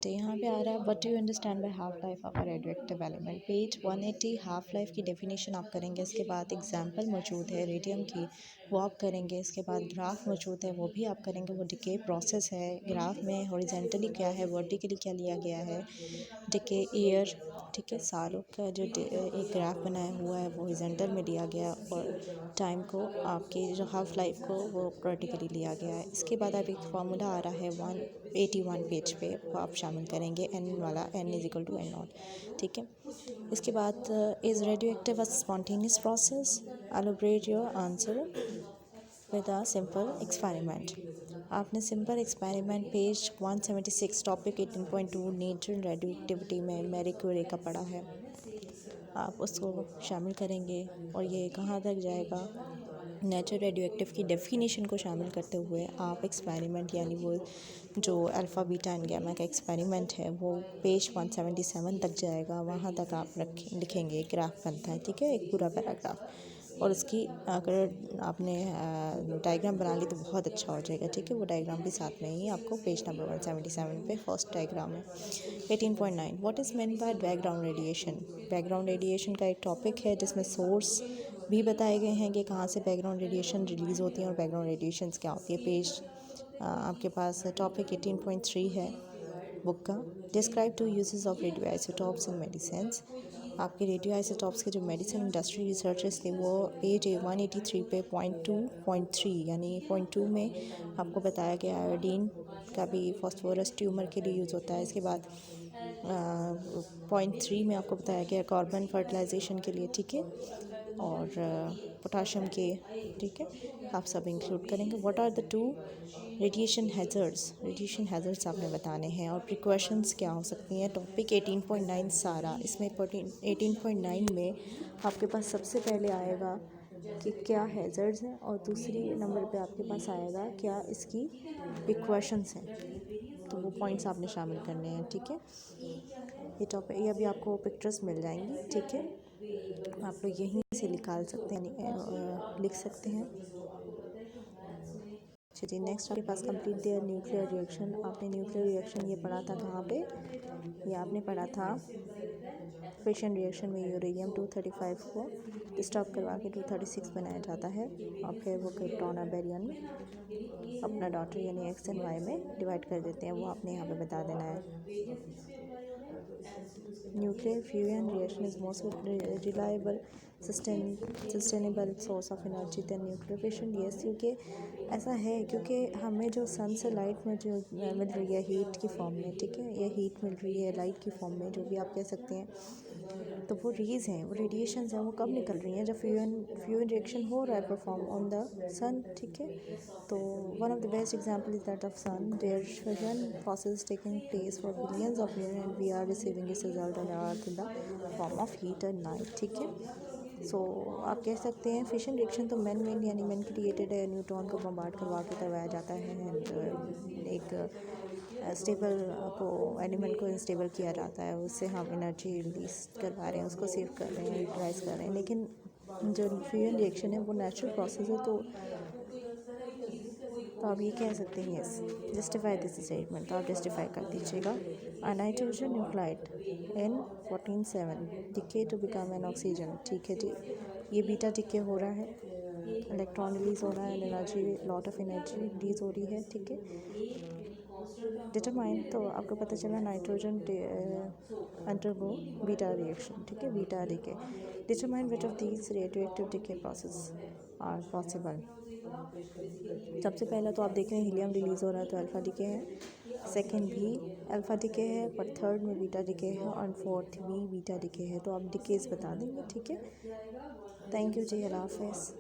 तो यहाँ पे आ रहा है what do you understand by half life of a radioactive element. Page 180 half life की डेफिनेशन आप करेंगे। इसके बाद एग्जांपल मौजूद है रेडियम की, वो आप करेंगे। इसके बाद ग्राफ मौजूद है, वो भी आप करेंगे। वो डिके प्रोसेस है। ग्राफ में हॉरिजेंटली क्या है, वर्टिकली क्या लिया गया है, डिके ईयर, ठीक है, सालों का जो एक ग्राफ बनाया हुआ है वो हॉरिजेंटल में लिया गया और टाइम को आपकी जो हाफ लाइफ को वो वर्टिकली लिया गया है। इसके बाद आप एक फार्मूला आ रहा है 181 पेज पे, वो आप शामिल करेंगे एन वाला, n is equal to N naught, ठीक है। इसके बाद is radioactive a spontaneous process, elaborate your answer with a simple experiment. आपने simple experiment page 176 topic 18.2 nature and radioactivity में मैरी क्यूरी का पढ़ा है, आप उसको शामिल करेंगे। और ये कहाँ तक जाएगा, नेचर रेडियो एक्टिव की डेफिनेशन को शामिल करते हुए आप एक्सपेरिमेंट, यानी वो जो अल्फ़ा बीटा एंड गामा का एक्सपेरिमेंट है वो पेज 177 तक जाएगा। वहाँ तक आप लिखेंगे, ग्राफ बनता है, ठीक है, एक पूरा पैराग्राफ। और उसकी अगर आपने डायग्राम बना ली तो बहुत अच्छा हो जाएगा, ठीक है। वो डायग्राम भी साथ में ही आपको पेज नंबर 177 पे फर्स्ट डायग्राम है। 18.9 what is meant by background radiation. Background radiation का एक टॉपिक है जिसमें सोर्स भी बताए गए हैं कि कहाँ से बैकग्राउंड रेडिएशन रिलीज़ होती है और बैकग्राउंड रेडिएशंस क्या होती है। पेज आपके पास टॉपिक 18.3 है बुक का। Describe two uses of radio isotopes in medicines. आपके रेडियो आइसोटॉप्स के जो मेडिसिन इंडस्ट्री रिसर्चर्स थे वो पेज 183 पे .2.3 यानी .2 में आपको बताया गया आयोडीन का भी फॉस्फोरस ट्यूमर के लिए यूज़ होता है। इसके बाद .3 में आपको बताया गया कार्बन फर्टिलाइजेशन के लिए, ठीक है, और पोटाशियम के, ठीक है, आप सब इंक्लूड करेंगे। What are the two radiation hazards. Radiation hazards आपने बताने हैं और प्रिकॉशंस क्या हो सकती हैं। टॉपिक 18.9 सारा, इसमें 18.9 में आपके पास सबसे पहले आएगा कि क्या हैज़र्ड्स हैं और दूसरी नंबर पे आपके पास आएगा क्या इसकी प्रिकॉशंस हैं। तो वो पॉइंट्स आपने शामिल करने हैं, ठीक है। ये टॉपिक, ये अभी आपको पिक्चर्स मिल जाएंगी, ठीक है, आप लोग यहीं से निकाल सकते हैं, लिख सकते हैं। चलिए नेक्स्ट आपके पास कंप्लीट देयर न्यूक्लियर रिएक्शन। आपने न्यूक्लियर रिएक्शन ये पढ़ा था कहाँ पे, ये आपने पढ़ा था फिशन रिएक्शन में यूरेनियम 235 को डिस्टर्ब करवा के 236 बनाया जाता है और फिर वो क्रिप्टॉन और बेरियम में अपना डॉटर यानी एक्स एंड वाई में डिवाइड कर देते हैं। वो आपने यहाँ पे बता देना है। Nuclear fusion reaction is most reliable sustainable source of energy than nuclear fission. Yes, क्योंकि ऐसा है, क्योंकि हमें जो सन से लाइट में जो मिल रही है हीट की फॉर्म में, ठीक है, ये हीट मिल रही है लाइट की फॉर्म में, जो भी आप कह सकते हैं, तो वो रेज़ हैं, वो रेडिएशंस हैं, वो कब निकल रही हैं, जब फ्यूजन रिएक्शन हो रहा है परफॉर्म ऑन द सन, ठीक है। तो one of the best example is that of sun, there fusion process taking place for billions of year and we are receiving its result on earth in the form of heat and night, ठीक है। So आप कह सकते हैं fission reaction तो man made यानी man created है, neutron को बम्बार्ड करवा के करवाया जाता है एंड एक स्टेबल को एलिमेंट को इंस्टेबल किया जाता है, उससे हम एनर्जी रिलीज करवा रहे हैं, उसको सेव कर रहे हैं, यूटिलाइज़ कर रहे हैं। लेकिन जो फ्यूजन रिएक्शन है वो नेचुरल प्रोसेस है, तो आप ये कह सकते हैं यस, जस्टिफाई दिस स्टेटमेंट, तो आप जस्टिफाई कर दीजिएगा। Nitrogen nuclide N14 decay to become an oxygen, ठीक है जी, ये बीटा डिके हो रहा है, इलेक्ट्रॉन रिलीज हो रहा है, energy, lot of energy release हो रही है, ठीक है। डिटरमाइन, तो आपको पता चला नाइट्रोजन अंडरगो बीटा रिएक्शन, ठीक है, beta decay. Determine which of these radioactive decay process are possible. सबसे पहला तो आप देख रहे हैं हीलियम रिलीज़ हो रहा है तो अल्फ़ा डिके है, सेकंड भी अल्फ़ा डिके है, पर थर्ड में बीटा डिके है और फोर्थ भी बीटा डिके है। तो आप डिकेज बता देंगे, ठीक है। थैंक यू जी, अल्लाह हाफ़िज़।